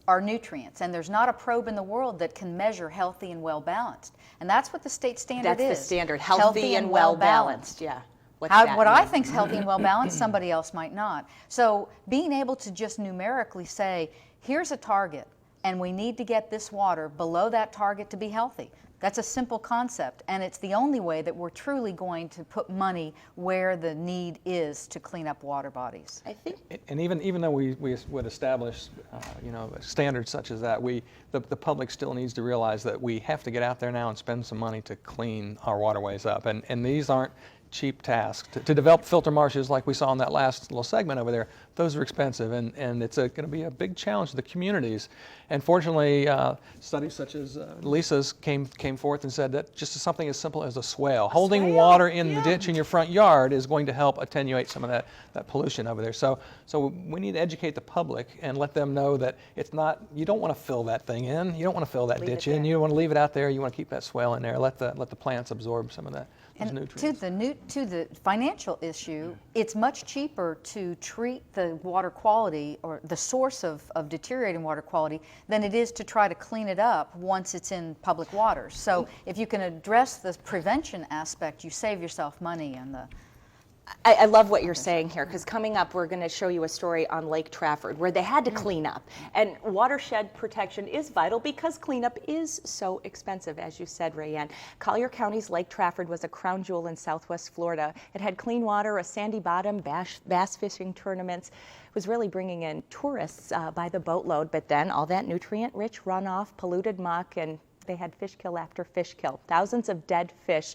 are nutrients. And there's not a probe in the world that can measure healthy and well-balanced. And that's what the state standard is. That's the standard, healthy and well-balanced, yeah. What I think is healthy and well-balanced, somebody else might not. So being able to just numerically say, here's a target, and we need to get this water below that target to be healthy. That's a simple concept, and it's the only way that we're truly going to put money where the need is to clean up water bodies. I think, and even though we would establish, standards such as that, the public still needs to realize that we have to get out there now and spend some money to clean our waterways up, and these aren't cheap tasks. To develop filter marshes like we saw in that last little segment over there, those are expensive, and it's going to be a big challenge to the communities. And fortunately, studies such as Lisa's came forth and said that just something as simple as a swale, holding water in the ditch in your front yard, is going to help attenuate some of that pollution over there. So we need to educate the public and let them know that it's not, you don't want to fill that thing in, you don't want to fill that ditch in, you don't want to leave it out there, you want to keep that swale in there, let the plants absorb some of that. And to the financial issue, it's much cheaper to treat the water quality or the source of deteriorating water quality than it is to try to clean it up once it's in public waters. So if you can address the prevention aspect, you save yourself money. And I love what you're saying here, because coming up we're going to show you a story on Lake Trafford where they had to clean up. And watershed protection is vital because cleanup is so expensive, as you said, Rayanne. Collier County's Lake Trafford was a crown jewel in Southwest Florida. It had clean water, a sandy bottom, bass fishing tournaments. It was really bringing in tourists by the boatload, but then all that nutrient-rich runoff, polluted muck, and they had fish kill after fish kill. Thousands of dead fish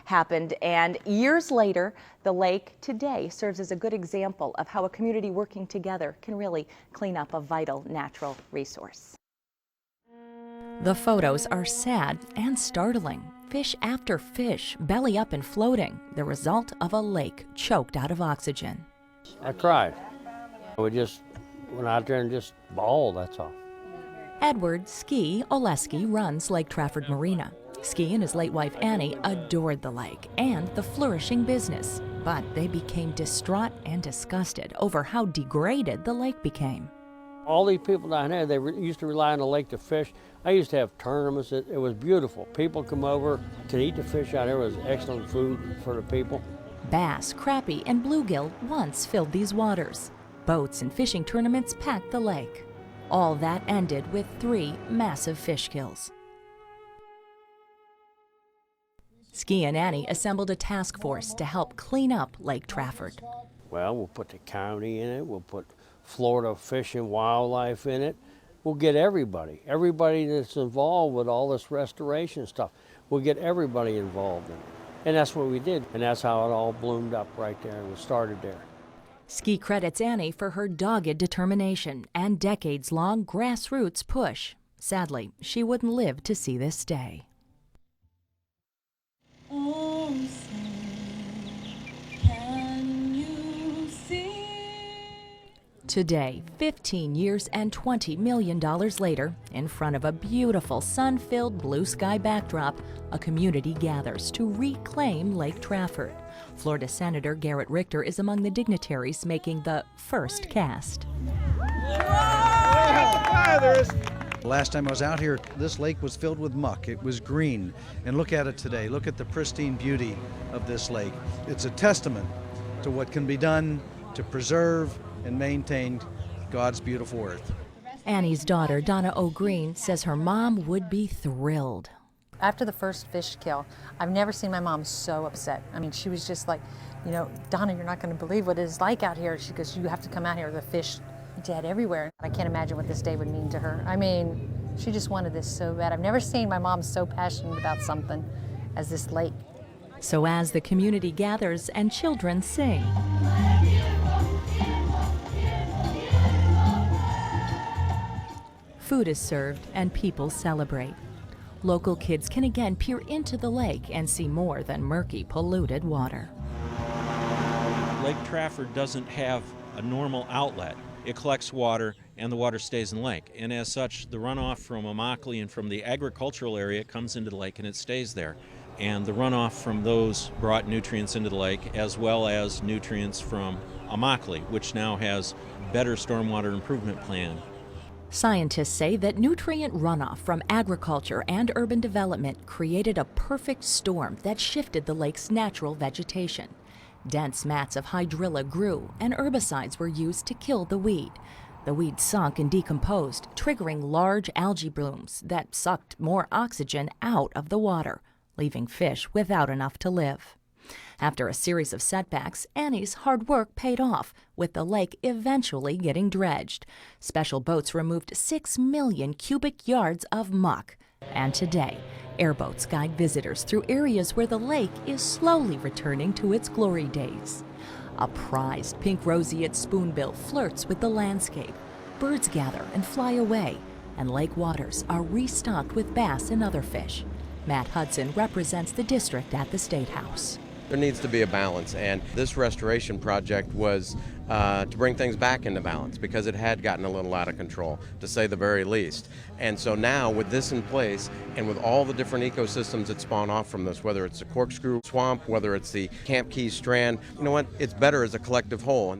happened, and years later, the lake today serves as a good example of how a community working together can really clean up a vital natural resource. The photos are sad and startling. Fish after fish, belly up and floating, the result of a lake choked out of oxygen. I cried. We just went out there and just bawled, that's all. Edward Ski Oleski runs Lake Trafford Marina. Ski and his late wife Annie adored the lake and the flourishing business, but they became distraught and disgusted over how degraded the lake became. All these people down there, they used to rely on the lake to fish. I used to have tournaments. It was beautiful. People come over to eat the fish out there. It was excellent food for the people. Bass, crappie, and bluegill once filled these waters. Boats and fishing tournaments packed the lake. All that ended with 3 massive fish kills. Ski and Annie assembled a task force to help clean up Lake Trafford. Well, we'll put the county in it. We'll put Florida Fish and Wildlife in it. We'll get everybody that's involved with all this restoration stuff. We'll get everybody involved in it. And that's what we did. And that's how it all bloomed up right there and started there. Ski credits Annie for her dogged determination and decades-long grassroots push. Sadly, she wouldn't live to see this day. Oh, say, can you see? Today, 15 years and $20 million later, in front of a beautiful sun-filled blue sky backdrop, a community gathers to reclaim Lake Trafford. Florida Senator Garrett Richter is among the dignitaries making the first cast. Last time I was out here, this lake was filled with muck. It was green. And look at it today. Look at the pristine beauty of this lake. It's a testament to what can be done to preserve and maintain God's beautiful earth. Annie's daughter, Donna O'Green, says her mom would be thrilled. After the first fish kill, I've never seen my mom so upset. I mean, she was just like, you know, Donna, you're not going to believe what it is like out here. She goes, you have to come out here. The fish dead everywhere. I can't imagine what this day would mean to her. I mean, she just wanted this so bad. I've never seen my mom so passionate about something as this lake. So as the community gathers and children sing, food is served and people celebrate. Local kids can again peer into the lake and see more than murky, polluted water. Lake Trafford doesn't have a normal outlet. It collects water and the water stays in the lake. And as such, the runoff from Immokalee and from the agricultural area comes into the lake and it stays there. And the runoff from those brought nutrients into the lake, as well as nutrients from Immokalee, which now has better stormwater improvement plan. Scientists say that nutrient runoff from agriculture and urban development created a perfect storm that shifted the lake's natural vegetation. Dense mats of hydrilla grew and herbicides were used to kill the weed. The weed sunk and decomposed, triggering large algae blooms that sucked more oxygen out of the water, leaving fish without enough to live. After a series of setbacks, Annie's hard work paid off, with the lake eventually getting dredged. Special boats removed 6 million cubic yards of muck. And today, airboats guide visitors through areas where the lake is slowly returning to its glory days. A prized pink roseate spoonbill flirts with the landscape. Birds gather and fly away, and lake waters are restocked with bass and other fish. Matt Hudson represents the district at the State House. There needs to be a balance, and this restoration project was to bring things back into balance because it had gotten a little out of control, to say the very least. And so now with this in place and with all the different ecosystems that spawn off from this, whether it's the Corkscrew Swamp, whether it's the Camp Keys Strand, you know what, it's better as a collective whole.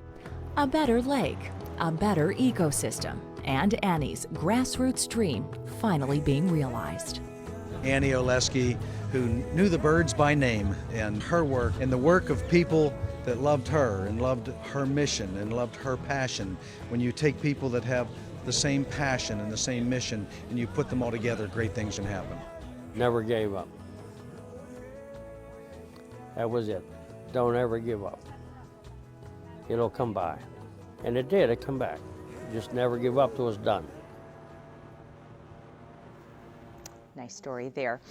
A better lake, a better ecosystem, and Annie's grassroots dream finally being realized. Annie Oleski, who knew the birds by name, and her work and the work of people that loved her and loved her mission and loved her passion. When you take people that have the same passion and the same mission and you put them all together, great things can happen. Never gave up. That was it. Don't ever give up. It'll come by. And it did, it come back. Just never give up till it's done. Nice story there.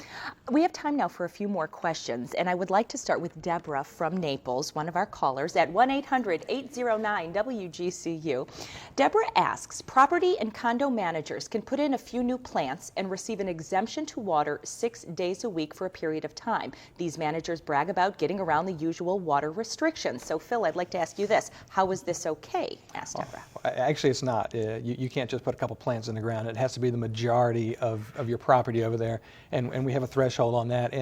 We have time now for a few more questions, and I would like to start with Deborah from Naples, one of our callers at 1-800-809-WGCU. Deborah asks, property and condo managers can put in a few new plants and receive an exemption to water 6 days a week for a period of time. These managers brag about getting around the usual water restrictions. So Phil, I'd like to ask you this. How is this okay? Asked Deborah. Actually, it's not. You can't just put a couple plants in the ground. It has to be the majority of your property over there, and we have a threshold on that.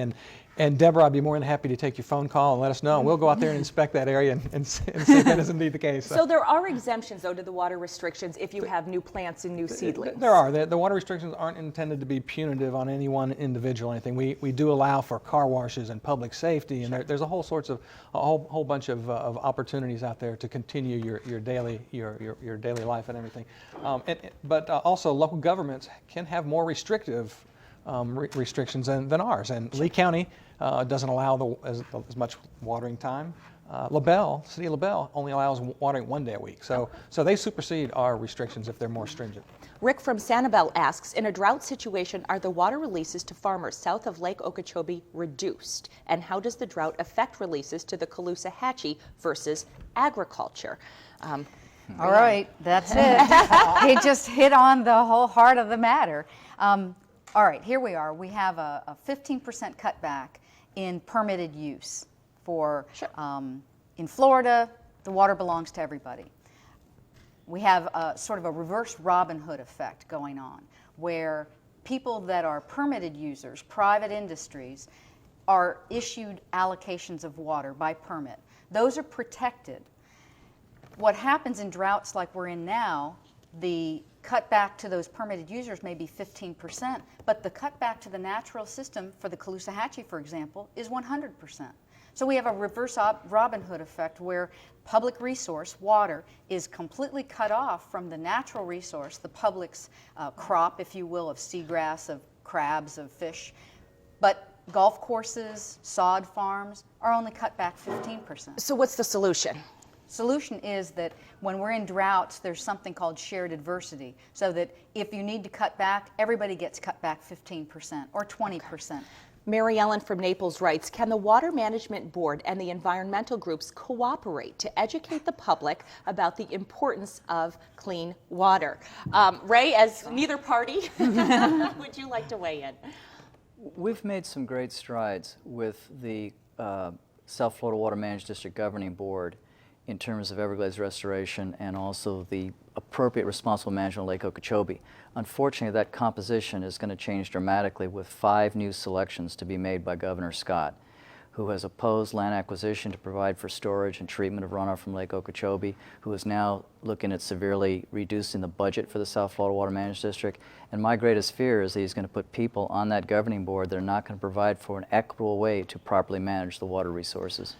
And Deborah, I'd be more than happy to take your phone call and let us know, and we'll go out there and inspect that area and see if that is indeed the case. So there are exemptions, though, to the water restrictions if you have new plants and new seedlings? There are. The water restrictions aren't intended to be punitive on any one individual or anything. We do allow for car washes and public safety, and there's a whole bunch of opportunities out there to continue your daily life and everything. But also local governments can have more restrictive restrictions than ours, and Lee County doesn't allow as much watering time. City of LaBelle only allows watering 1 day a week, so they supersede our restrictions if they're more stringent. Rick from Sanibel asks, in a drought situation, are the water releases to farmers south of Lake Okeechobee reduced? And how does the drought affect releases to the Caloosahatchee versus agriculture? All right, that's it. He just hit on the whole heart of the matter. All right, here we are. We have a 15% cutback in permitted use for, in Florida, the water belongs to everybody. We have sort of a reverse Robin Hood effect going on, where people that are permitted users, private industries, are issued allocations of water by permit. Those are protected. What happens in droughts like we're in now, the cutback to those permitted users may be 15%, but the cutback to the natural system for the Caloosahatchee, for example, is 100%. So we have a reverse Robin Hood effect where public resource, water, is completely cut off from the natural resource, the public's crop, if you will, of seagrass, of crabs, of fish. But golf courses, sod farms are only cut back 15%. So what's the solution? Solution is that when we're in droughts, there's something called shared adversity, so that if you need to cut back, everybody gets cut back 15% or 20%. Okay. Mary Ellen from Naples writes, can the Water Management Board and the environmental groups cooperate to educate the public about the importance of clean water? Ray, as neither party, would you like to weigh in? We've made some great strides with the South Florida Water Management District Governing Board in terms of Everglades restoration and also the appropriate responsible management of Lake Okeechobee. Unfortunately, that composition is going to change dramatically with 5 new selections to be made by Governor Scott, who has opposed land acquisition to provide for storage and treatment of runoff from Lake Okeechobee, who is now looking at severely reducing the budget for the South Florida Water Management District. And my greatest fear is that he's going to put people on that governing board that are not going to provide for an equitable way to properly manage the water resources.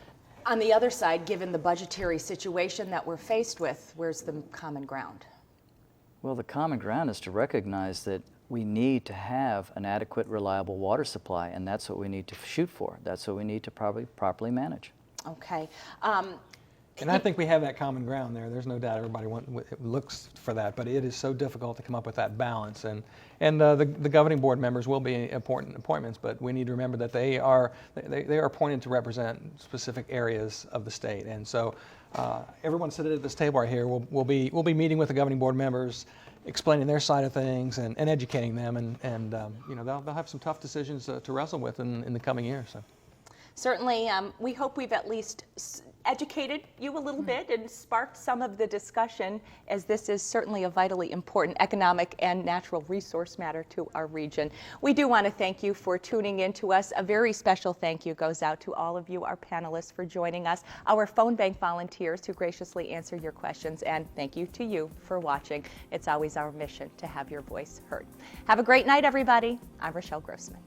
On the other side, given the budgetary situation that we're faced with, where's the common ground? Well, the common ground is to recognize that we need to have an adequate, reliable water supply, and that's what we need to shoot for. That's what we need to properly manage. Okay. And I think we have that common ground there. There's no doubt everybody looks for that, but it is so difficult to come up with that balance. And the governing board members will be important appointments, but we need to remember that they are appointed to represent specific areas of the state. And so everyone sitting at this table right here will be meeting with the governing board members, explaining their side of things and educating them, and you know, they'll have some tough decisions to wrestle with in the coming years. So. Certainly, we hope we've at least educated you a little bit and sparked some of the discussion, as this is certainly a vitally important economic and natural resource matter to our region. We do want to thank you for tuning in to us. A very special thank you goes out to all of you, our panelists, for joining us, our phone bank volunteers who graciously answer your questions, and thank you to you for watching. It's always our mission to have your voice heard. Have a great night, everybody. I'm Rochelle Grossman.